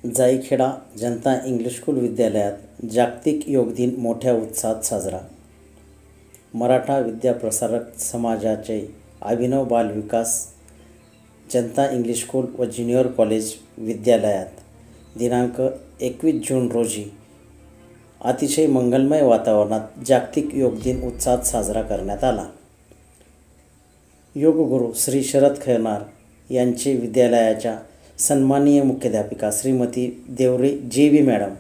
जाईखेडा जनता English school विद्यालयात जागतिक योग दिन मोठ्या उत्साहात साजरा। मराठा विद्याप्रसारक समाजाचे अभिनव बाल विकास जनता इंग्लिश स्कूल व ज्युनियर कॉलेज विद्यालयात दिनांक 21 जून रोजी अतिशय मंगलमय वातावरणात जागतिक योग दिन उत्साहात साजरा करण्यात आला। योगगुरू श्री शरद खैरनार यांचे विद्यालयाच्या सन्माननीय मुख्याध्यापिका श्रीमती देवरे JV मॅडम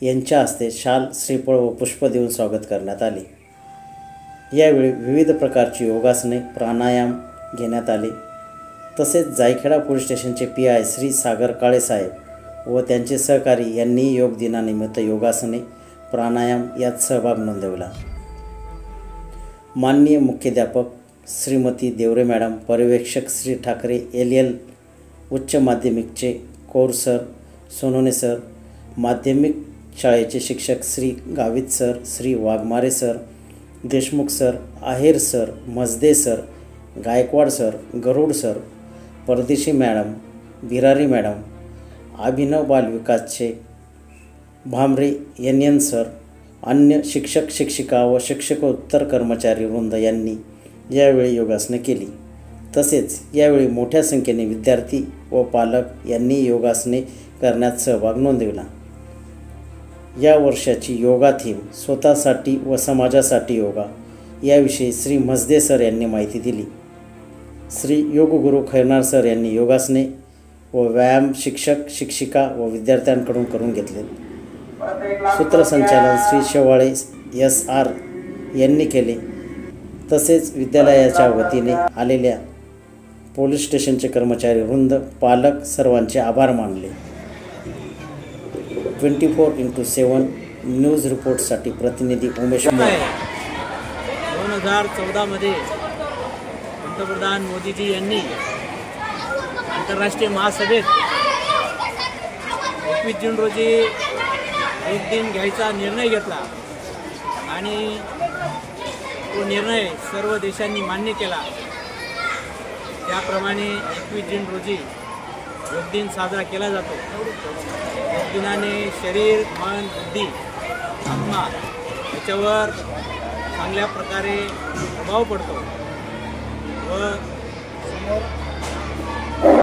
यांच्या हस्ते शाल, श्रीफळ व पुष्प देऊन स्वागत करण्यात आले। यावेळी विविध प्रकारची योगासने, प्राणायाम घेण्यात आले। तसेच जाईखेडा पोलीस स्टेशनचे PI श्री सागर काळे साहेब व त्यांचे सहकारी यांनी योग दिनानिमित्त योगासने, प्राणायाम यात सहभाग नोंदवला। माननीय मुख्याध्यापक श्रीमती देवरे मॅडम, पर्यवेक्षक श्री ठाकरे LL उच्च माध्यमिकचे कौर सर, सोनोने सर, माध्यमिक शाळेचे शिक्षक Shri Gavit sir, Shri Waghmare sir, Deshmukh sir, Aher sir, Majde sir, Gaikwad sir, Garud sir, Pardeshi madam, Birari madam, Abhinav Bal विकासचे भामरे NN सर, अन्य शिक्षक शिक्षिका व शिक्षकोत्तर कर्मचारी वृंद यांनी यावेळी योगासने केली। तसेच यावेळी मोठ्या संख्येने विद्यार्थी व पालक यांनी योगासने करण्यात सहभाग नोंदविला। या वर्षाची योगा थीम स्वतःसाठी व समाजासाठी योगा याविषयी श्री मजदे सर यांनी माहिती दिली। श्री योगगुरू खैरनार सर यांनी योगासने व व्यायाम शिक्षक शिक्षिका व विद्यार्थ्यांकडून करून घेतले। सूत्रसंचालन श्री शेवाळे SR यांनी केले। तसेच विद्यालयाच्या वतीने आलेल्या पोलीस स्टेशनचे कर्मचारी वृंद, पालक सर्वांचे आभार मानले। 24x7 न्यूज रिपोर्टसाठी प्रतिनिधी उमेश मोरे। 2014 मध्ये पंतप्रधान मोदीजी यांनी आंतरराष्ट्रीय महासभेत 21 जून रोजी योग दिन घ्यायचा निर्णय घेतला आणि तो निर्णय सर्व देशांनी मान्य केला। त्याप्रमाणे 21 जून रोजी योग दिन साजरा केला जातो। योग दिनाने शरीर, मन, बुद्धी, आत्मा याच्यावर चांगल्या प्रकारे प्रभाव पडतो।